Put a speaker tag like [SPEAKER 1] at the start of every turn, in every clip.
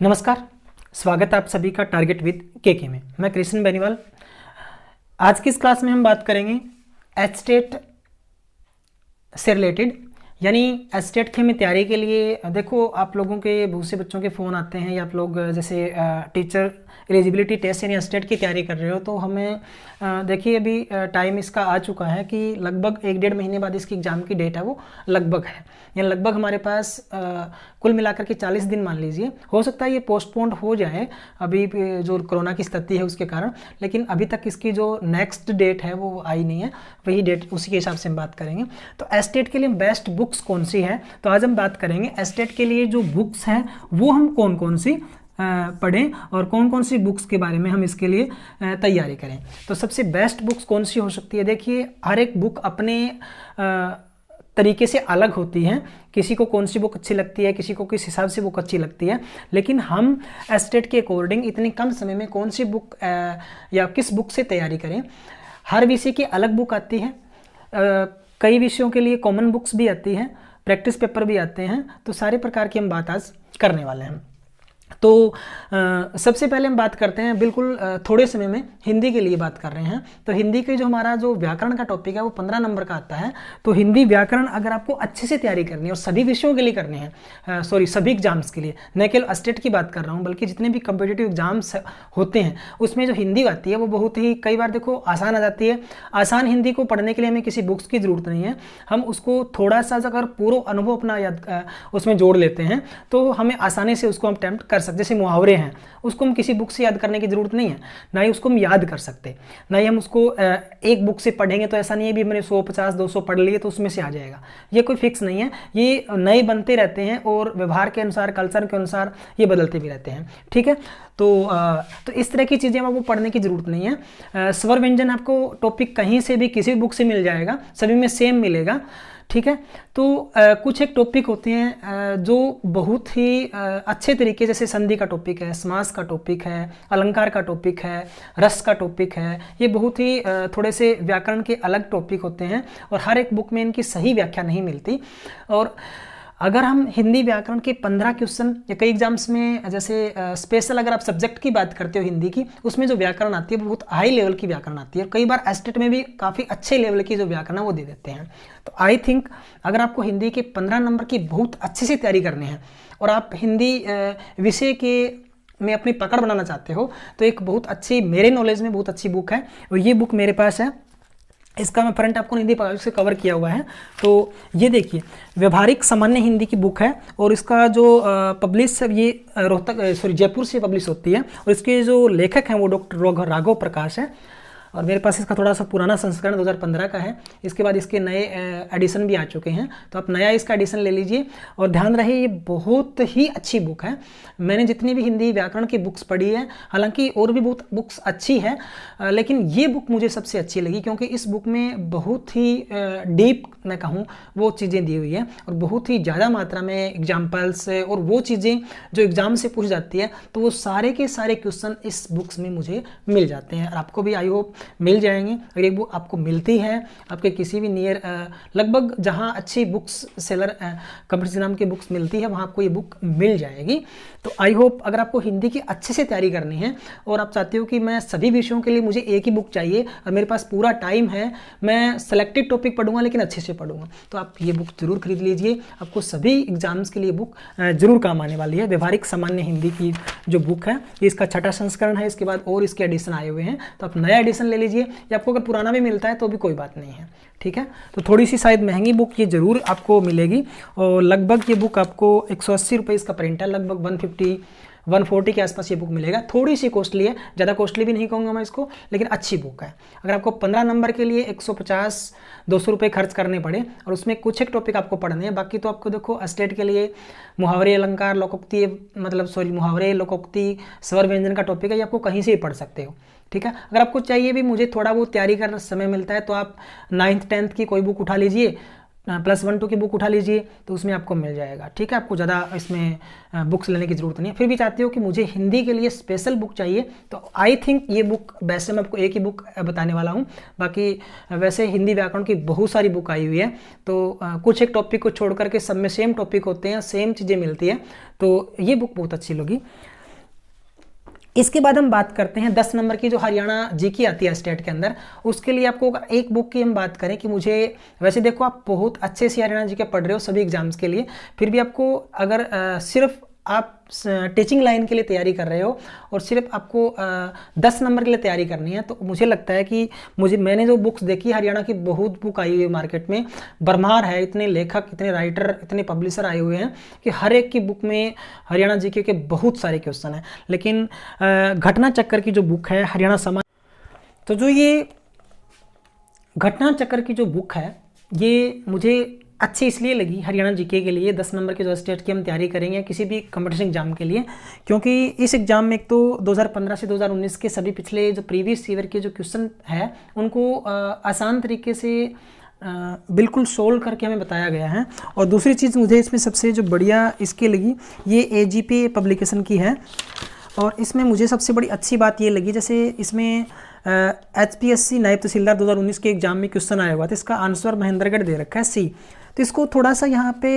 [SPEAKER 1] नमस्कार। स्वागत है आप सभी का टारगेट विद के में। मैं कृष्ण बेनीवाल। आज की इस क्लास में हम बात करेंगे एचटेट से रिलेटेड, यानी एचटेट की हमें तैयारी के लिए देखो, आप लोगों के बहुत से बच्चों के फ़ोन आते हैं या आप लोग जैसे टीचर एलिजिबिलिटी टेस्ट यानी एचटेट की तैयारी कर रहे हो, तो हमें देखिए अभी टाइम इसका आ चुका है कि लगभग 1-1.5 महीने बाद इसकी एग्ज़ाम की डेट है वो लगभग है, यानी लगभग हमारे पास कुल मिलाकर के 40 दिन मान लीजिए। हो सकता है ये पोस्टपोन्ड हो जाए अभी जो कोरोना की स्थिति है उसके कारण, लेकिन अभी तक इसकी जो नेक्स्ट डेट है वो आई नहीं है, वही डेट उसी के हिसाब से हम बात करेंगे। तो एचटेट के लिए बेस्ट बुक्स कौन सी है, तो आज हम बात करेंगे एचटेट के लिए जो बुक्स हैं वो हम कौन कौन सी पढ़ें और कौन कौन सी बुक्स के बारे में हम इसके लिए तैयारी करें। तो सबसे बेस्ट बुक्स कौन सी हो सकती है, देखिए हर एक बुक अपने तरीके से अलग होती हैं। किसी को कौन सी बुक अच्छी लगती है, किसी को किस हिसाब से बुक अच्छी लगती है, लेकिन हम एचटेट के अकॉर्डिंग इतने कम समय में कौन सी बुक या किस बुक से तैयारी करें। हर विषय की अलग बुक आती है, कई विषयों के लिए कॉमन बुक्स भी आती हैं, प्रैक्टिस पेपर भी आते हैं, तो सारे प्रकार की हम बात आज करने वाले हैं। तो सबसे पहले हम बात करते हैं, बिल्कुल थोड़े समय में हिंदी के लिए बात कर रहे हैं। तो हिंदी के जो हमारा जो व्याकरण का टॉपिक है वो 15 नंबर का आता है। तो हिंदी व्याकरण अगर आपको अच्छे से तैयारी करनी है और सभी विषयों के लिए करनी है, सभी एग्जाम्स के लिए, न केवल एचटेट की बात कर रहा हूँ बल्कि जितने भी कम्पिटिटिव एग्जाम्स होते हैं उसमें जो हिंदी आती है वो बहुत ही कई बार देखो आसान आ जाती है। आसान हिंदी को पढ़ने के लिए हमें किसी बुक्स की ज़रूरत नहीं है, हम उसको थोड़ा सा अगर पूरा अनुभव अपना याद उसमें जोड़ लेते हैं तो हमें आसानी से उसको हम अटेम्प्ट कर सकते। जैसे मुहावरे हैं, उसको हम किसी बुक से याद करने की जरूरत नहीं है, ना ही उसको हम याद कर सकते, ना ही हम उसको एक बुक से पढ़ेंगे। तो ऐसा नहीं है भी मैंने 150-200 पढ़ लिए तो उसमें से आ जाएगा, ये कोई फिक्स नहीं है। ये नए बनते रहते हैं और व्यवहार के अनुसार, कल्चर के अनुसार ये बदलते भी रहते हैं, ठीक है। तो इस तरह की चीज़ें आपको पढ़ने की ज़रूरत नहीं है। स्वर व्यंजन आपको टॉपिक कहीं से भी किसी भी बुक से मिल जाएगा, सभी में सेम मिलेगा, ठीक है। तो कुछ एक टॉपिक होते हैं जो बहुत ही अच्छे तरीके, जैसे संधि का टॉपिक है, समास का टॉपिक है, अलंकार का टॉपिक है, रस का टॉपिक है, ये बहुत ही थोड़े से व्याकरण के अलग टॉपिक होते हैं और हर एक बुक में इनकी सही व्याख्या नहीं मिलती। और अगर हम हिंदी व्याकरण के 15 क्वेश्चन या कई एग्जाम्स में, जैसे स्पेशल अगर आप सब्जेक्ट की बात करते हो हिंदी की, उसमें जो व्याकरण आती है वो बहुत हाई लेवल की व्याकरण आती है, और कई बार एचटेट में भी काफ़ी अच्छे लेवल की जो व्याकरण है वो दे देते हैं। तो आई थिंक अगर आपको हिंदी के 15 नंबर की बहुत अच्छे से तैयारी करनी है और आप हिंदी विषय के में अपनी पकड़ बनाना चाहते हो, तो एक बहुत अच्छी, मेरे नॉलेज में बहुत अच्छी बुक है, और ये बुक मेरे पास है। इसका मैं फ्रंट आपको हिंदी से कवर किया हुआ है। तो ये देखिए, व्यवहारिक सामान्य हिंदी की बुक है और इसका जो पब्लिश ये जयपुर से पब्लिश होती है, और इसके जो लेखक हैं वो डॉक्टर राघव प्रकाश है। और मेरे पास इसका थोड़ा सा पुराना संस्करण 2015 का है, इसके बाद इसके नए एडिशन भी आ चुके हैं, तो आप नया इसका एडिशन ले लीजिए। और ध्यान रहे ये बहुत ही अच्छी बुक है। मैंने जितनी भी हिंदी व्याकरण की बुक्स पढ़ी है, हालांकि और भी बहुत बुक्स अच्छी है, लेकिन ये बुक मुझे सबसे अच्छी लगी क्योंकि इस बुक में बहुत ही डीप मैं कहूँ वो चीज़ें दी हुई है और बहुत ही ज़्यादा मात्रा में एग्जाम्पल्स और वो चीज़ें जो एग्ज़ाम से पूछ जाती है, तो वो सारे के सारे क्वेश्चन इस बुक्स में मुझे मिल जाते हैं और आपको भी आई होप मिल जाएंगे। अगर एक बुक आपको मिलती है आपके किसी भी नियर, लगभग जहाँ अच्छी बुक्स सेलर कंपटीशन नाम की बुक्स मिलती है वहाँ आपको ये बुक मिल जाएगी। तो आई होप अगर आपको हिंदी की अच्छे से तैयारी करनी है और आप चाहते हो कि मैं सभी विषयों के लिए मुझे एक ही बुक चाहिए और मेरे पास पूरा टाइम है, मैं सेलेक्टेड टॉपिक पढ़ूंगा लेकिन अच्छे से पढ़ूंगा, तो आप ये बुक जरूर खरीद लीजिए। आपको सभी एग्जाम्स के लिए बुक जरूर काम आने वाली है। व्यवहारिक सामान्य हिंदी की जो बुक है ये इसका 6ठा संस्करण है, इसके बाद और इसके एडिशन आए हुए हैं, तो आप नया एडिशन ले लीजिए, या आपको अगर पुराना भी मिलता है तो भी कोई बात नहीं है, ठीक है। तो थोड़ी सी शायद महंगी बुक ये जरूर आपको मिलेगी, और लगभग ये बुक आपको 180 रुपये इसका प्रिंट है, लगभग 140 के आसपास ये बुक मिलेगा। थोड़ी सी कॉस्टली है, ज़्यादा कॉस्टली भी नहीं कहूँगा मैं इसको, लेकिन अच्छी बुक है। अगर आपको 15 नंबर के लिए 150-200 रुपये खर्च करने पड़े और उसमें कुछ एक टॉपिक आपको पढ़ने हैं, बाकी तो आपको देखो एचटेट के लिए मुहावरे, अलंकार, लोकोक्ति, मुहावरे, लोकोक्ति, स्वर व्यंजन का टॉपिक है, ये आपको कहीं से ही पढ़ सकते हो, ठीक है। अगर आपको चाहिए भी मुझे थोड़ा बहुत तैयारी करना समय मिलता है तो आप 9th 10th की कोई बुक उठा लीजिए, +1 2 की बुक उठा लीजिए तो उसमें आपको मिल जाएगा। ठीक है, आपको ज़्यादा इसमें बुक्स लेने की ज़रूरत नहीं है। फिर भी चाहते हो कि मुझे हिंदी के लिए स्पेशल बुक चाहिए तो आई थिंक ये बुक, वैसे मैं आपको एक ही बुक बताने वाला हूँ, बाकी वैसे हिंदी व्याकरण की बहुत सारी बुक आई हुई है, तो कुछ एक टॉपिक को छोड़ करके सब में सेम टॉपिक होते हैं, सेम चीज़ें मिलती है, तो ये बुक बहुत अच्छी लगी। इसके बाद हम बात करते हैं 10 नंबर की जो हरियाणा जी की आती है स्टेट के अंदर, उसके लिए आपको अगर एक बुक की हम बात करें कि मुझे, वैसे देखो आप बहुत अच्छे से हरियाणा जी के पढ़ रहे हो सभी एग्जाम्स के लिए, फिर भी आपको अगर सिर्फ आप टीचिंग लाइन के लिए तैयारी कर रहे हो और सिर्फ आपको 10 नंबर के लिए तैयारी करनी है, तो मुझे लगता है कि मैंने जो बुक्स देखी, हरियाणा की बहुत बुक आई हुई है मार्केट में, भरमार है, इतने लेखक, इतने राइटर, इतने पब्लिशर आए हुए हैं कि हर एक की बुक में हरियाणा जीके के बहुत सारे क्वेश्चन हैं। लेकिन घटना चक्कर की जो बुक है हरियाणा समाज, तो जो ये घटना चक्कर की जो बुक है ये मुझे अच्छी इसलिए लगी हरियाणा जीके के लिए, 10 नंबर के जो स्टेट की हम तैयारी करेंगे किसी भी कंपटीशन एग्जाम के लिए, क्योंकि इस एग्जाम में एक तो 2015 से 2019 के सभी पिछले जो प्रीवियस ईयर के जो क्वेश्चन है उनको आसान तरीके से बिल्कुल सोल्व करके हमें बताया गया है। और दूसरी चीज़ मुझे इसमें सबसे जो बढ़िया इसकी लगी, ये AGP पब्लिकेशन की है, और इसमें मुझे सबसे बड़ी अच्छी बात ये लगी, जैसे इसमें HPSC नायब तहसीलदार 2019 के एग्जाम में क्वेश्चन आया हुआ था, इसका आंसर महेंद्रगढ़ दे रखा है C, तो इसको थोड़ा सा यहाँ पे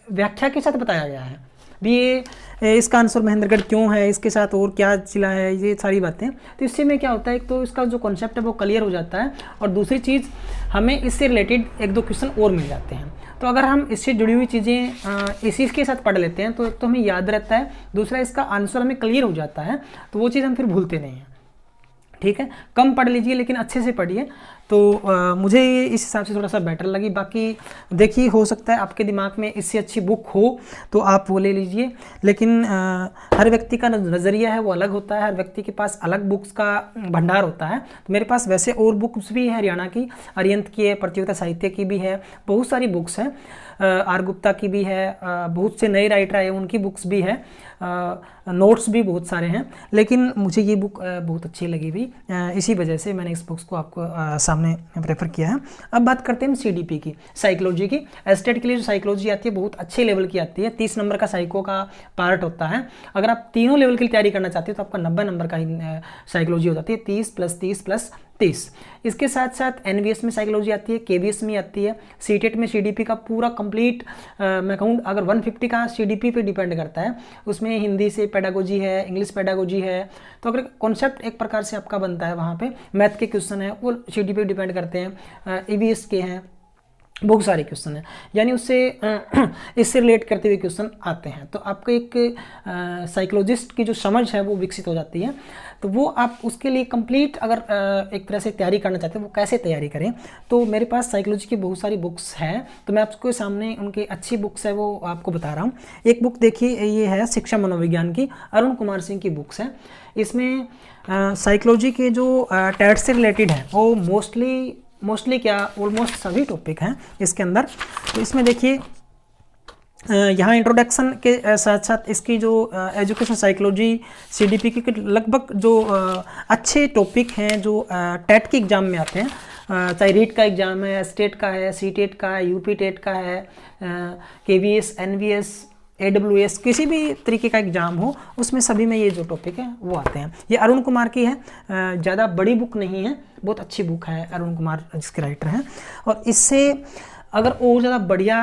[SPEAKER 1] व्याख्या के साथ बताया गया है भी, ये इसका आंसर महेंद्रगढ़ क्यों है, इसके साथ और क्या जिला है, ये सारी बातें। तो इससे में क्या होता है, एक तो इसका जो कॉन्सेप्ट है वो क्लियर हो जाता है, और दूसरी चीज़ हमें इससे रिलेटेड 1 2 क्वेश्चन और मिल जाते हैं। तो अगर हम इससे जुड़ी हुई चीज़ें इसी के साथ पढ़ लेते हैं तो एक तो हमें याद रहता है, दूसरा इसका आंसर हमें क्लियर हो जाता है, तो वो चीज़ हम फिर भूलते नहीं हैं। ठीक है, कम पढ़ लीजिए लेकिन अच्छे से पढ़िए, तो मुझे ये इस हिसाब से थोड़ा सा बेटर लगी। बाकी देखिए, हो सकता है आपके दिमाग में इससे अच्छी बुक हो तो आप वो ले लीजिए, लेकिन हर व्यक्ति का नज़रिया है वो अलग होता है, हर व्यक्ति के पास अलग बुक्स का भंडार होता है। तो मेरे पास वैसे और बुक्स भी है, हरियाणा की, अरियंत की है, प्रतियोगिता साहित्य की भी है, बहुत सारी बुक्स हैं, R गुप्ता की भी है, बहुत से नए राइटर आए उनकी बुक्स भी है, नोट्स भी बहुत सारे हैं, लेकिन मुझे ये बुक बहुत अच्छी लगी भी, इसी वजह से मैंने इस बुक्स को आपको सामने प्रेफर किया है। अब बात करते हैं हम CDP की, साइकोलॉजी की। स्टेट के लिए जो साइकोलॉजी आती है बहुत अच्छे लेवल की आती है, 30 नंबर का साइको का पार्ट होता है। अगर आप तीनों लेवल की तैयारी करना चाहते हो तो आपका 90 नंबर का ही साइकोलॉजी हो जाती है, 30 + 30 + 30। इसके साथ साथ NVS में साइकोलॉजी आती है, KVS में आती है, CTET में CDP का पूरा कंप्लीट, मैं कहूँ अगर 150 का CDP पे डिपेंड करता है, उसमें हिंदी से पेडागोजी है, इंग्लिश पेडागोजी है, तो अगर कॉन्सेप्ट एक प्रकार से आपका बनता है, वहाँ पे मैथ के क्वेश्चन है वो CDP पे डिपेंड करते हैं, EVS के हैं, बहुत सारे क्वेश्चन हैं, यानी उससे इससे रिलेट करते हुए क्वेश्चन आते हैं, तो आपको एक साइकोलॉजिस्ट की जो समझ है वो विकसित हो जाती है। तो वो आप उसके लिए कंप्लीट अगर एक तरह से तैयारी करना चाहते हैं, वो कैसे तैयारी करें, तो मेरे पास साइकोलॉजी की बहुत सारी बुक्स हैं, तो मैं आपको सामने उनकी अच्छी बुक्स है वो आपको बता रहा हूँ। एक बुक देखिए, ये है शिक्षा मनोविज्ञान की, अरुण कुमार सिंह की बुक्स है। इसमें साइकोलॉजी के जो टेट से रिलेटेड है वो मोस्टली क्या ऑलमोस्ट सभी टॉपिक हैं इसके अंदर। तो इसमें देखिए, यहाँ इंट्रोडक्शन के साथ साथ इसकी जो एजुकेशन साइकोलॉजी CDP की लगभग जो अच्छे टॉपिक हैं जो टेट के एग्ज़ाम में आते हैं, चाहे रीट का एग्ज़ाम है, स्टेट का है, CTET का है, UP टेट का है, KVS, NVS, AWS, किसी भी तरीके का एग्जाम हो उसमें सभी में ये जो टॉपिक है वो आते हैं। ये अरुण कुमार की है, ज़्यादा बड़ी बुक नहीं है, बहुत अच्छी बुक है, अरुण कुमार जिसके राइटर हैं। और इससे अगर और ज़्यादा बढ़िया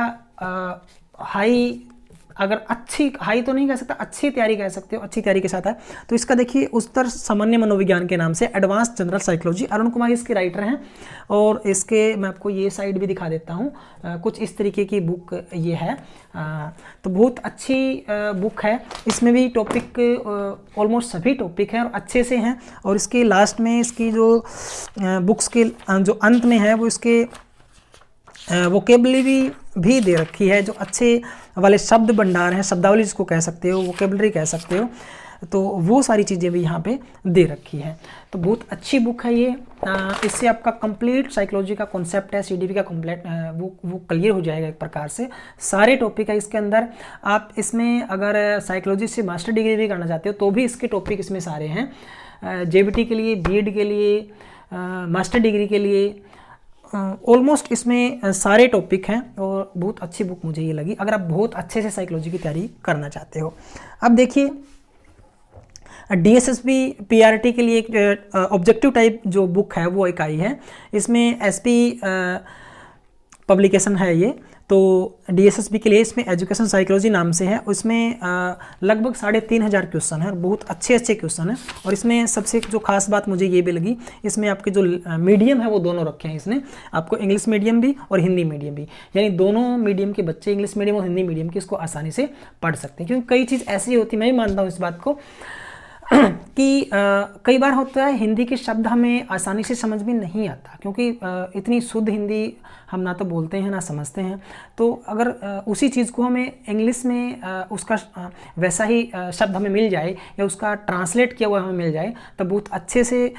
[SPEAKER 1] हाई, अगर अच्छी हाई तो नहीं कह सकता, अच्छी तैयारी कह सकते हो, अच्छी तैयारी के साथ है, तो इसका देखिए उत्तर सामान्य मनोविज्ञान के नाम से advance general psychology, Arun Kumar इसके राइटर हैं। और इसके मैं आपको ये साइड भी दिखा देता हूँ, कुछ इस तरीके की बुक ये है, तो बहुत अच्छी बुक है। इसमें भी टॉपिक ऑलमोस्ट सभी टॉपिक हैं और अच्छे से हैं। और इसके लास्ट में इसकी जो बुक्स के जो अंत में है वो इसके वोकेबलरी भी दे रखी है, जो अच्छे वाले शब्द भंडार हैं, शब्दावली जिसको कह सकते हो, वोकेबलरी कह सकते हो, तो वो सारी चीज़ें भी यहाँ पे दे रखी है। तो बहुत अच्छी बुक है ये, इससे आपका कंप्लीट साइकोलॉजी का कॉन्सेप्ट है, CDP का कंप्लीट वो क्लियर हो जाएगा एक प्रकार से। सारे टॉपिक है इसके अंदर। आप इसमें अगर साइकोलॉजी से मास्टर डिग्री भी करना चाहते हो तो भी इसके टॉपिक इसमें सारे हैं, JBT के लिए, BEd के लिए, मास्टर डिग्री के लिए, ऑलमोस्ट इसमें सारे टॉपिक हैं और बहुत अच्छी बुक मुझे ये लगी अगर आप बहुत अच्छे से साइकोलॉजी की तैयारी करना चाहते हो। अब देखिए DSSB PRT के लिए एक ऑब्जेक्टिव टाइप जो बुक है वो एक आई है, इसमें SP पब्लिकेशन है ये, तो DSSB के लिए इसमें एजुकेशन साइकोलॉजी नाम से है। उसमें लगभग 3500 क्वेश्चन है और बहुत अच्छे अच्छे क्वेश्चन है। और इसमें सबसे जो खास बात मुझे ये भी लगी, इसमें आपके जो मीडियम है वो दोनों रखे हैं इसने, आपको इंग्लिश मीडियम भी और हिंदी मीडियम भी, यानी दोनों मीडियम के बच्चे इंग्लिश मीडियम और हिंदी मीडियम की इसको आसानी से पढ़ सकते हैं। क्योंकि कई चीज़ ऐसी होती है, मैं भी मानता हूँ इस बात को कि कई बार होता है हिंदी के शब्द हमें आसानी से समझ में नहीं आता, क्योंकि इतनी शुद्ध हिंदी हम ना तो बोलते हैं ना समझते हैं। तो अगर उसी चीज़ को हमें इंग्लिश में उसका वैसा ही शब्द हमें मिल जाए या उसका ट्रांसलेट किया हुआ हमें मिल जाए तब बहुत अच्छे से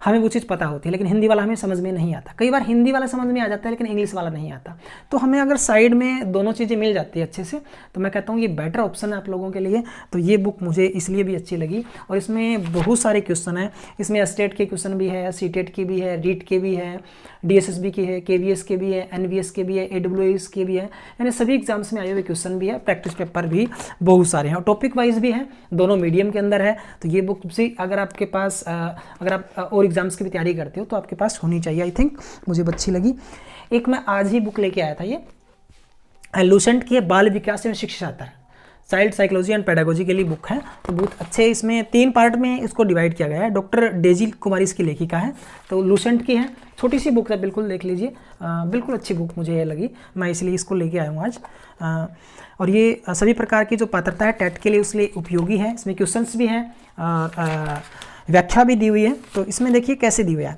[SPEAKER 1] हमें वो चीज़ पता होती है, लेकिन हिंदी वाला हमें समझ में नहीं आता। कई बार हिंदी वाला समझ में आ जाता है लेकिन इंग्लिश वाला नहीं आता। तो हमें अगर साइड में दोनों चीज़ें मिल जाती है अच्छे से, तो मैं कहता हूँ ये बेटर ऑप्शन है आप लोगों के लिए। तो ये बुक मुझे इसलिए भी अच्छी लगी और इसमें बहुत सारे क्वेश्चन हैं। इसमें स्टेट के क्वेश्चन भी है, CTET की भी है, रीट के भी है, DSSB की है, KVS के भी है, NVS के भी है, AWS के भी है, यानी सभी एग्जाम्स में आए हुए क्वेश्चन भी है। प्रैक्टिस पेपर भी बहुत सारे हैं और टॉपिक वाइज भी है, दोनों मीडियम के अंदर है। तो ये बुक भी अगर आपके पास अगर आप और एग्जाम्स की भी तैयारी करते हो तो आपके पास होनी चाहिए। आई थिंक मुझे अच्छी लगी। एक मैं आज ही बुक लेके आया था, ये लूसेंट की है, बाल विकास एवं शिक्षा शास्त्र, चाइल्ड साइकोलॉजी एंड पेडागोजी के लिए बुक है। तो बहुत अच्छे, इसमें 3 पार्ट में इसको डिवाइड किया गया है। डॉक्टर डेजी कुमारी इसकी लेखिका है, तो लूसेंट की है, छोटी सी बुक है, बिल्कुल देख लीजिए, बिल्कुल अच्छी बुक मुझे ये लगी, मैं इसलिए इसको लेके आया हूँ आज। और ये सभी प्रकार की जो पात्रता है टेट के लिए उसके उपयोगी है। इसमें क्वेश्चंस भी हैं और व्याख्या भी दी हुई है। तो इसमें देखिए कैसे दी हुई है,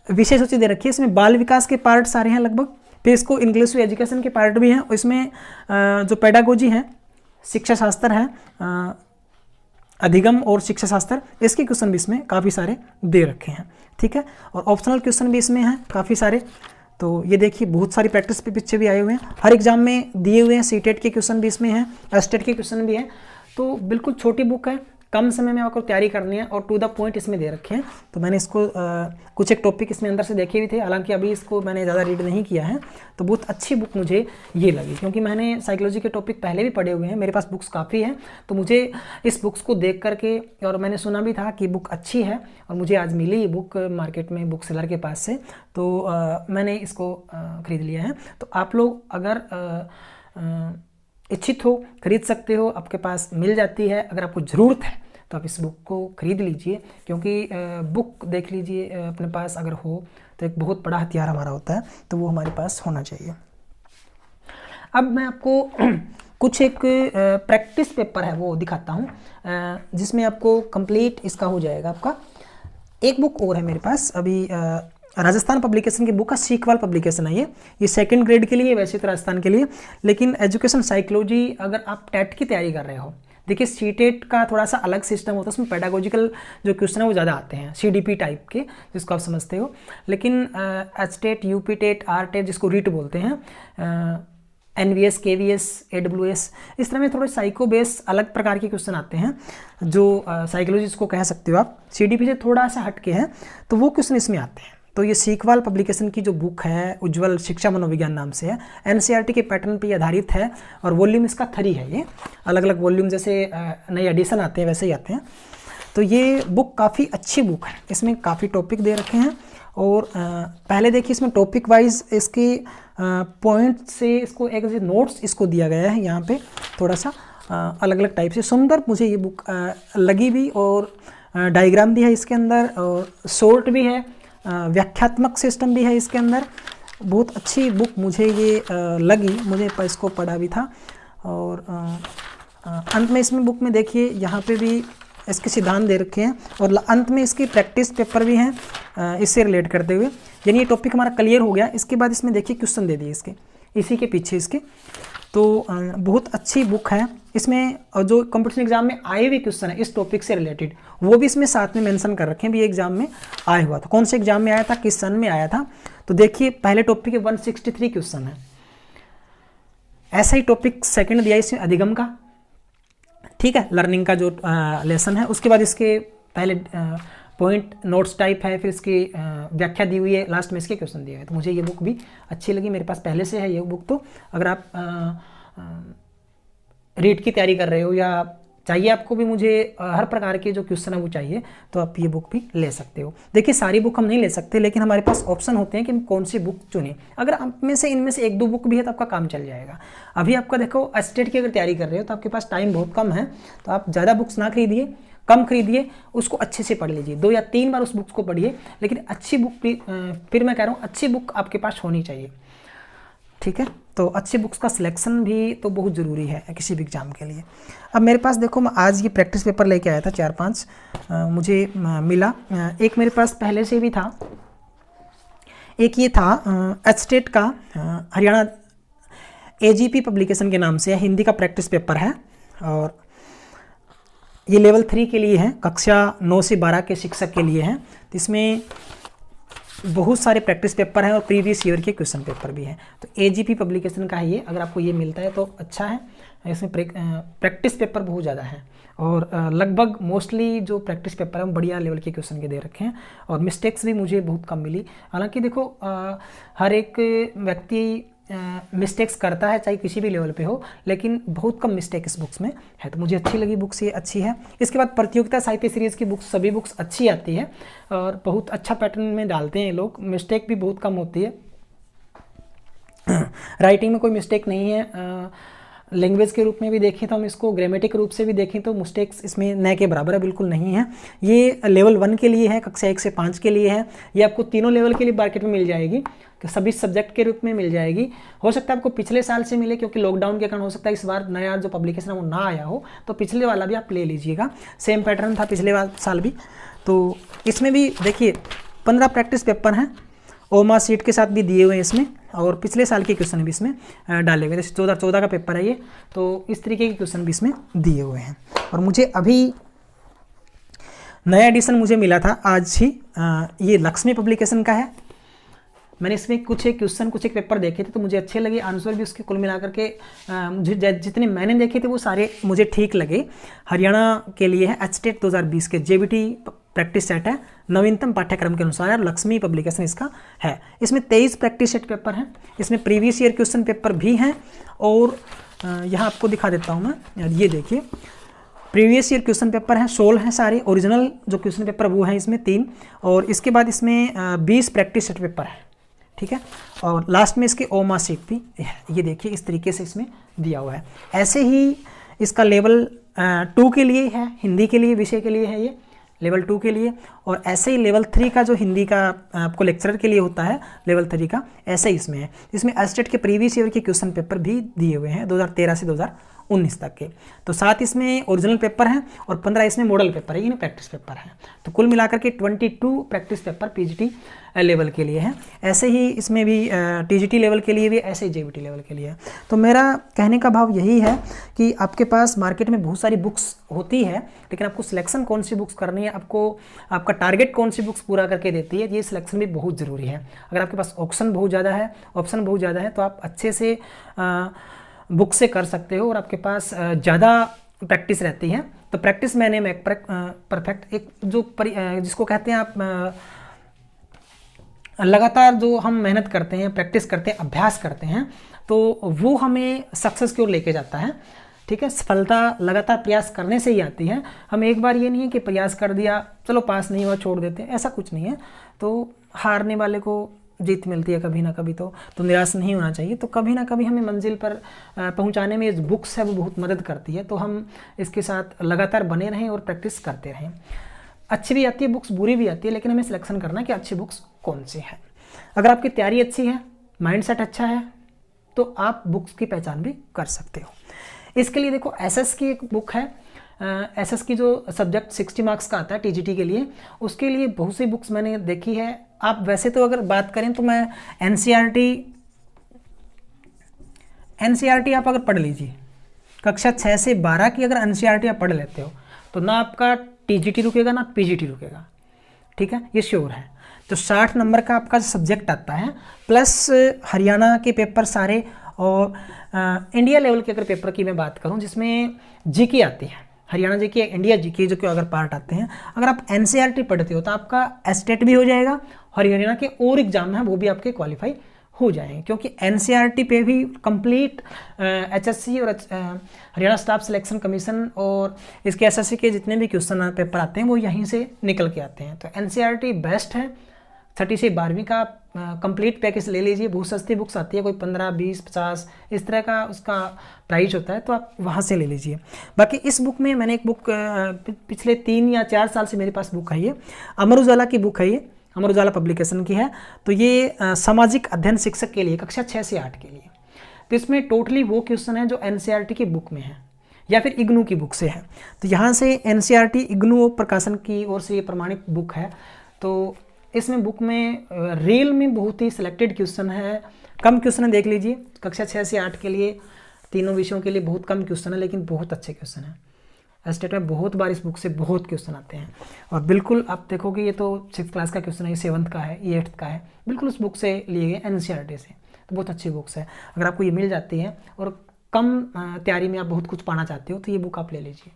[SPEAKER 1] विषय सूची दे रखी है, इसमें बाल विकास के पार्ट सारे हैं लगभग, फिर इसको इंग्लिश एजुकेशन के पार्ट भी हैं, और इसमें जो पेडागोजी है, शिक्षा शास्त्र है, अधिगम और शिक्षा शास्त्र, इसके क्वेश्चन भी इसमें काफ़ी सारे दे रखे हैं। ठीक है, और ऑप्शनल क्वेश्चन भी इसमें हैं काफ़ी सारे। तो ये देखिए बहुत सारी प्रैक्टिस पे पीछे भी आए हुए हैं, हर एग्जाम में दिए हुए हैं। CTET के क्वेश्चन भी इसमें हैं, स्टेट के क्वेश्चन भी हैं। तो बिल्कुल छोटी बुक है, कम समय में आपको तैयारी करनी है और टू द पॉइंट इसमें दे रखे हैं। तो मैंने इसको कुछ एक टॉपिक इसमें अंदर से देखे भी थे, हालांकि अभी इसको मैंने ज़्यादा रीड नहीं किया है। तो बहुत अच्छी बुक मुझे ये लगी, क्योंकि मैंने साइकोलॉजी के टॉपिक पहले भी पढ़े हुए हैं, मेरे पास बुक्स काफ़ी हैं। तो मुझे इस बुक्स को देख करके, और मैंने सुना भी था कि बुक अच्छी है, और मुझे आज मिली ये बुक मार्केट में बुक सेलर के पास से, तो मैंने इसको ख़रीद लिया है। तो आप लोग अगर इच्छित हो खरीद सकते हो, आपके पास मिल जाती है। अगर आपको ज़रूरत है तो आप इस बुक को खरीद लीजिए, क्योंकि बुक देख लीजिए अपने पास अगर हो तो एक बहुत बड़ा हथियार हमारा होता है, तो वो हमारे पास होना चाहिए। अब मैं आपको कुछ एक प्रैक्टिस पेपर है वो दिखाता हूँ, जिसमें आपको कंप्लीट इसका हो जाएगा। आपका एक बुक और है मेरे पास अभी, राजस्थान पब्लिकेशन की बुक का सीखवाल पब्लिकेशन है ये 2nd ग्रेड के लिए, वैसे तो राजस्थान के लिए, लेकिन एजुकेशन साइकोलॉजी अगर आप टेट की तैयारी कर रहे हो, देखिए CTET का थोड़ा सा अलग सिस्टम होता है, उसमें पेडागोजिकल जो क्वेश्चन है वो ज़्यादा आते हैं, CDP टाइप के, जिसको आप समझते हो। लेकिन HTET, UP TET, RTET जिसको रीट बोलते हैं, NVS, KVS, AWS, इस तरह में थोड़े साइको बेस अलग प्रकार के क्वेश्चन आते हैं, जो साइकोलॉजी जिसको कह सकते हो आप, CDP से थोड़ा सा हटके हैं, तो वो क्वेश्चन इसमें आते हैं। तो ये सीखवाल पब्लिकेशन की जो बुक है, उज्ज्वल शिक्षा मनोविज्ञान नाम से है, NCERT के पैटर्न पे आधारित है, और वॉल्यूम इसका 3 है। ये अलग अलग वॉल्यूम जैसे नए एडिशन आते हैं वैसे ही आते हैं। तो ये बुक काफ़ी अच्छी बुक है, इसमें काफ़ी टॉपिक दे रखे हैं। और पहले देखिए इसमें टॉपिक वाइज इसके पॉइंट से इसको एक नोट्स इसको दिया गया है, यहाँ पे थोड़ा सा अलग अलग टाइप से सुंदर मुझे ये बुक लगी भी, और डायग्राम भी है इसके अंदर, और शॉर्ट भी है, व्याख्यात्मक सिस्टम भी है इसके अंदर। बहुत अच्छी बुक मुझे ये लगी, मुझे इसको पढ़ा भी था। और अंत में इसमें बुक में देखिए यहाँ पे भी इसके सिद्धांत दे रखे हैं, और अंत में इसकी प्रैक्टिस पेपर भी हैं इससे रिलेट करते हुए, यानी ये टॉपिक हमारा क्लियर हो गया। इसके बाद इसमें देखिए क्वेश्चन दे दिए इसके, इसी के पीछे इसके। तो बहुत अच्छी बुक है। इसमें जो कंपटीशन एग्जाम में आए हुए क्वेश्चन है इस टॉपिक से रिलेटेड, वो भी इसमें साथ में मेंशन कर रखे हैं, भी एग्जाम में आया हुआ था, कौन से एग्जाम में आया था, किस सन में आया था। तो देखिए पहले टॉपिक के 163 क्वेश्चन है। ऐसा ही टॉपिक सेकंड दिया इसमें अधिगम का, ठीक है, लर्निंग का जो लेसन है। उसके बाद इसके पहले पॉइंट नोट्स टाइप है, फिर इसकी व्याख्या दी हुई है, लास्ट में इसके क्वेश्चन दिए हुए हैं। तो मुझे ये बुक भी अच्छी लगी, मेरे पास पहले से है ये बुक। तो अगर आप रीट की तैयारी कर रहे हो या चाहिए आपको भी मुझे हर प्रकार के जो क्वेश्चन है वो चाहिए, तो आप ये बुक भी ले सकते हो। देखिए सारी बुक हम नहीं ले सकते, लेकिन हमारे पास ऑप्शन होते हैं कि हम कौन सी बुक चुनें। अगर आप में से इनमें से 1-2 बुक भी है तो आपका काम चल जाएगा। अभी आपका देखो एस्टेट की अगर तैयारी कर रहे हो तो आपके पास टाइम बहुत कम है, तो आप ज़्यादा बुक्स ना खरीदिए, कम खरीदिए, उसको अच्छे से पढ़ लीजिए, 2 या 3 बार उस बुक्स को पढ़िए। लेकिन अच्छी बुक भी, फिर मैं कह रहा हूँ अच्छी बुक आपके पास होनी चाहिए, ठीक है। तो अच्छी बुक्स का सिलेक्शन भी तो बहुत ज़रूरी है किसी भी एग्ज़ाम के लिए। अब मेरे पास देखो, मैं आज ये प्रैक्टिस पेपर लेके आया था 4-5 मुझे मिला। एक मेरे पास पहले से भी था, एक ये था एस्टेट का हरियाणा AGP पब्लिकेशन के नाम से है, हिंदी का प्रैक्टिस पेपर है और ये लेवल 3 के लिए है, कक्षा 9 से 12 के शिक्षक के लिए है। तो इसमें बहुत सारे प्रैक्टिस पेपर हैं और प्रीवियस ईयर के क्वेश्चन पेपर भी हैं। तो AGP पब्लिकेशन का है ये, अगर आपको ये मिलता है तो अच्छा है। इसमें प्रैक्टिस पेपर बहुत ज़्यादा है और लगभग मोस्टली जो प्रैक्टिस पेपर है वो बढ़िया लेवल के क्वेश्चन के दे रखे हैं और मिस्टेक्स भी मुझे बहुत कम मिली। हालांकि देखो हर एक व्यक्ति मिस्टेक्स करता है चाहे किसी भी लेवल पे हो, लेकिन बहुत कम मिस्टेक इस बुक्स में है, तो मुझे अच्छी लगी बुक्स, ये अच्छी है। इसके बाद प्रतियोगिता साहित्य सीरीज़ की बुक्स, सभी बुक्स अच्छी आती है और बहुत अच्छा पैटर्न में डालते हैं लोग, मिस्टेक भी बहुत कम होती है। राइटिंग में कोई मिस्टेक नहीं है, लैंग्वेज के रूप में भी देखें तो हम इसको ग्रामेटिक रूप से भी देखें तो मिस्टेक्स इसमें न के बराबर है, बिल्कुल नहीं है। ये लेवल 1 के लिए है, कक्षा 1 से 5 के लिए है। ये आपको तीनों लेवल के लिए मार्केट में मिल जाएगी, कि सभी सब्जेक्ट के रूप में मिल जाएगी। हो सकता है आपको पिछले साल से मिले, क्योंकि लॉकडाउन के कारण हो सकता है इस बार नया जो पब्लिकेशन है वो ना आया हो, तो पिछले वाला भी आप ले लीजिएगा। सेम पैटर्न था पिछले साल भी। तो इसमें भी देखिए 15 प्रैक्टिस पेपर हैं, ओमा सीट के साथ भी दिए हुए हैं इसमें, और पिछले साल के क्वेश्चन भी इसमें डाले हुए। जैसे 2014 का पेपर है ये, तो इस तरीके के क्वेश्चन भी इसमें दिए हुए हैं। और मुझे अभी नया एडिशन मुझे मिला था आज ही, ये लक्ष्मी पब्लिकेशन का है। मैंने इसमें कुछ एक क्वेश्चन, कुछ एक पेपर देखे थे तो मुझे अच्छे लगे, आंसर भी उसके कुल मिलाकर के मुझे जितने मैंने देखे थे वो सारे मुझे ठीक लगे। हरियाणा के लिए है, एस्टेट 2020 के JBT प्रैक्टिस सेट है, नवीनतम पाठ्यक्रम के अनुसार लक्ष्मी पब्लिकेशन इसका है। इसमें 23 प्रैक्टिस सेट पेपर हैं, इसमें प्रीवियस ईयर क्वेश्चन पेपर भी हैं और यहाँ आपको दिखा देता हूँ मैं, ये देखिए प्रीवियस ईयर क्वेश्चन पेपर हैं 16 हैं सारे, ओरिजिनल जो क्वेश्चन पेपर वो हैं इसमें 3, और इसके बाद इसमें 20 प्रैक्टिस सेट पेपर है, ठीक है। और लास्ट में इसके ओमा सीट भी है, ये देखिए इस तरीके से इसमें दिया हुआ है। ऐसे ही इसका लेवल 2 के लिए है, हिंदी के लिए विषय के लिए है ये लेवल 2 के लिए, और ऐसे ही लेवल 3 का जो हिंदी का आपको लेक्चरर के लिए होता है लेवल 3 का, ऐसे ही इसमें है। इसमें एस्टेट के प्रीवियस ईयर के क्वेश्चन पेपर भी दिए हुए हैं 2013 से 2019 तक के। तो 7 इसमें ओरिजिनल पेपर हैं और 15 इसमें मॉडल पेपर है, यानी प्रैक्टिस पेपर है। तो कुल मिलाकर के 22 प्रैक्टिस पेपर PGT लेवल के लिए हैं। ऐसे ही इसमें भी TGT लेवल के लिए भी, ऐसे ही JBT लेवल के लिए। तो मेरा कहने का भाव यही है कि आपके पास मार्केट में बहुत सारी बुक्स होती है, लेकिन आपको सिलेक्शन कौन सी बुक्स करनी है, आपको आपका टारगेट कौन सी बुक्स पूरा करके देती है, ये सिलेक्शन भी बहुत ज़रूरी है। अगर आपके पास ऑप्शन बहुत ज़्यादा है तो आप अच्छे से बुक से कर सकते हो और आपके पास ज़्यादा प्रैक्टिस रहती है। तो प्रैक्टिस मैंने मेक परफेक्ट, एक जो जिसको कहते हैं आप लगातार जो हम मेहनत करते हैं, प्रैक्टिस करते हैं, अभ्यास करते हैं, तो वो हमें सक्सेस की ओर लेके जाता है, ठीक है। सफलता लगातार प्रयास करने से ही आती है। हम एक बार ये नहीं है कि प्रयास कर दिया चलो पास नहीं हुआ छोड़ देते, ऐसा कुछ नहीं है। तो हारने वाले को जीत मिलती है कभी ना कभी, तो निराश नहीं होना चाहिए। तो कभी ना कभी हमें मंजिल पर पहुंचाने में जो बुक्स है वो बहुत मदद करती है। तो हम इसके साथ लगातार बने रहें और प्रैक्टिस करते रहें। अच्छी भी आती है बुक्स, बुरी भी आती है, लेकिन हमें सिलेक्शन करना है कि अच्छी बुक्स कौन सी है। अगर आपकी तैयारी अच्छी है, माइंडसेट अच्छा है, तो आप बुक्स की पहचान भी कर सकते हो। इसके लिए देखो SS की एक बुक है, SS की जो सब्जेक्ट 60 मार्क्स का आता है TGT के लिए, उसके लिए बहुत सी बुक्स मैंने देखी है। आप वैसे तो अगर बात करें तो मैं NCERT आप अगर पढ़ लीजिए, कक्षा 6 से 12 की अगर NCERT आप पढ़ लेते हो तो ना आपका TGT रुकेगा ना PGT रुकेगा, ठीक है, ये श्योर है। तो 60 नंबर का आपका सब्जेक्ट आता है, प्लस हरियाणा के पेपर सारे, और इंडिया लेवल के अगर पेपर की मैं बात करूं जिसमें GK आती है, हरियाणा जीके या इंडिया जीके जो कि अगर पार्ट आते हैं, अगर आप एनसीईआरटी पढ़ते हो तो आपका एस्टेट भी हो जाएगा और हरियाणा के और एग्जाम हैं वो भी आपके क्वालिफाई हो जाएंगे, क्योंकि एनसीईआरटी पे भी कंप्लीट एचएससी और हरियाणा स्टाफ सिलेक्शन कमीशन और इसके एसएससी के जितने भी क्वेश्चन पेपर आते हैं वो यहीं से निकल के आते हैं। तो एनसीईआरटी बेस्ट है। 6ठी से 12वीं का कंप्लीट पैकेज ले लीजिए, बहुत सस्ती बुक्स आती है, कोई 15, 20, 50 इस तरह का उसका प्राइस होता है, तो आप वहाँ से ले लीजिए। बाकी इस बुक में मैंने एक बुक पिछले 3 या 4 साल से मेरे पास बुक है, ये अमर उजाला की बुक है, ये अमर उजाला पब्लिकेशन की है। तो ये सामाजिक अध्ययन शिक्षक के लिए कक्षा 6 से 8 के लिए। तो इसमें टोटली वो क्वेश्चन है जो एनसीईआरटी की बुक में है या फिर इग्नू की बुक से है। तो यहाँ से एनसीईआरटी इग्नू प्रकाशन की ओर से ये प्रमाणित बुक है। तो इसमें बुक में रियल में बहुत ही सिलेक्टेड क्वेश्चन है, कम क्वेश्चन है, देख लीजिए। कक्षा 6 से 8 के लिए तीनों विषयों के लिए बहुत कम क्वेश्चन है, लेकिन बहुत अच्छे क्वेश्चन है। एस्टेट में बहुत बार इस बुक से बहुत क्वेश्चन आते हैं और बिल्कुल आप देखोगे ये तो 6th क्लास का क्वेश्चन है, ये 7th का है, ये 8th का है, बिल्कुल उस बुक से लिए गए एनसीईआरटी से। तो बहुत अच्छी बुक्स है, अगर आपको ये मिल जाती है और कम तैयारी में आप बहुत कुछ पाना चाहते हो तो ये बुक आप ले लीजिए।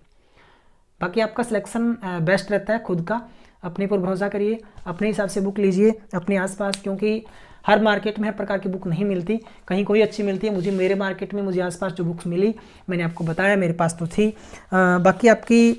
[SPEAKER 1] बाकी आपका सिलेक्शन बेस्ट रहता है, खुद का अपने पर भरोसा करिए, अपने हिसाब से बुक लीजिए अपने आसपास, क्योंकि हर मार्केट में हर प्रकार की बुक नहीं मिलती, कहीं कोई अच्छी मिलती है। मुझे मेरे मार्केट में मुझे आसपास जो बुक्स मिली मैंने आपको बताया, मेरे पास तो थी। बाकी आपकी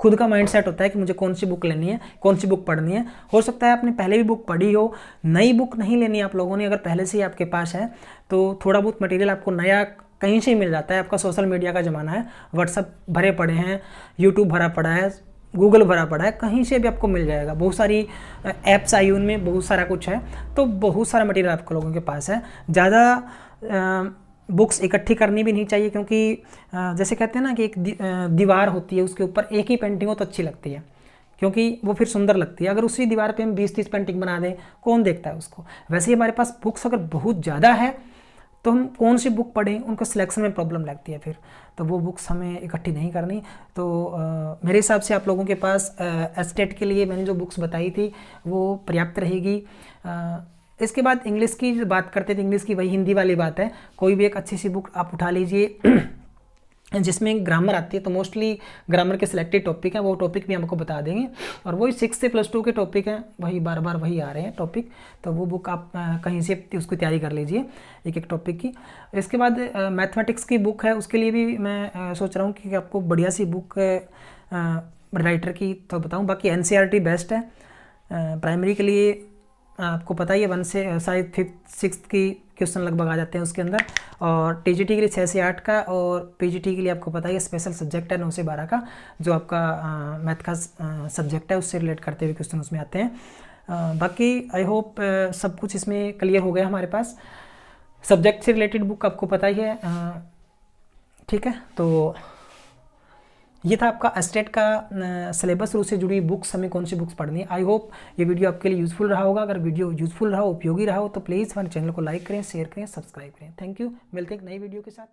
[SPEAKER 1] खुद का माइंडसेट होता है कि मुझे कौन सी बुक लेनी है, कौन सी बुक पढ़नी है। हो सकता है आपने पहले भी बुक पढ़ी हो, नई बुक नहीं लेनी आप लोगों ने, अगर पहले से ही आपके पास है तो थोड़ा बहुत मटेरियल आपको नया कहीं से ही मिल जाता है। आपका सोशल मीडिया का ज़माना है, व्हाट्सअप भरे पड़े हैं, यूट्यूब भरा पड़ा है, गूगल भरा पड़ा है, कहीं से भी आपको मिल जाएगा। बहुत सारी ऐप्स आई उनमें बहुत सारा कुछ है, तो बहुत सारा मटेरियल आपको लोगों के पास है। ज़्यादा बुक्स इकट्ठी करनी भी नहीं चाहिए, क्योंकि जैसे कहते हैं ना कि एक दीवार होती है, उसके ऊपर एक ही पेंटिंग हो तो अच्छी लगती है, क्योंकि वो फिर सुंदर लगती है। अगर उसी दीवार पे हम 20-30 पेंटिंग बना दें, कौन देखता है उसको। वैसे ही हमारे पास बुक्स अगर बहुत ज़्यादा है तो हम कौन सी बुक पढ़ें, उनको सिलेक्शन में प्रॉब्लम लगती है फिर, तो वो बुक्स हमें इकट्ठी नहीं करनी। तो मेरे हिसाब से आप लोगों के पास एस्टेट के लिए मैंने जो बुक्स बताई थी वो पर्याप्त रहेगी। इसके बाद इंग्लिश की बात करते थे, इंग्लिश की वही हिंदी वाली बात है, कोई भी एक अच्छी सी बुक आप उठा लीजिए जिसमें ग्रामर आती है। तो मोस्टली ग्रामर के सिलेक्टेड टॉपिक हैं, वो टॉपिक भी हमको बता देंगे, और वही 6 से +2 के टॉपिक हैं, वही बार बार वही आ रहे हैं टॉपिक। तो वो बुक आप कहीं से उसकी तैयारी कर लीजिए एक एक टॉपिक की। इसके बाद मैथमेटिक्स की बुक है, उसके लिए भी मैं सोच रहा हूँ कि आपको बढ़िया सी बुक राइटर की तो बताऊँ। बाकी एनसीईआरटी बेस्ट है। प्राइमरी के लिए आपको पता ही है 1 से शायद 5th 6th की क्वेश्चन लगभग आ जाते हैं उसके अंदर, और टीजीटी के लिए 6 से 8 का, और पीजीटी के लिए आपको पता ही है स्पेशल सब्जेक्ट है 9 से 12 का, जो आपका मैथ का सब्जेक्ट है उससे रिलेट करते हुए क्वेश्चन उसमें आते हैं। बाकी आई होप सब कुछ इसमें क्लियर हो गया हमारे पास। सब्जेक्ट से रिलेटेड बुक आपको पता ही है, ठीक है। तो ये था आपका एस्टेट का सिलेबस और उससे जुड़ी बुक्स, हमें कौन सी बुक्स पढ़नी है। आई होप ये वीडियो आपके लिए यूजफुल रहा होगा। अगर वीडियो यूजफुल रहा, उपयोगी रहा हो, तो प्लीज़ हमारे चैनल को लाइक करें, शेयर करें, सब्सक्राइब करें। Thank you. मिलते हैं एक नई वीडियो के साथ।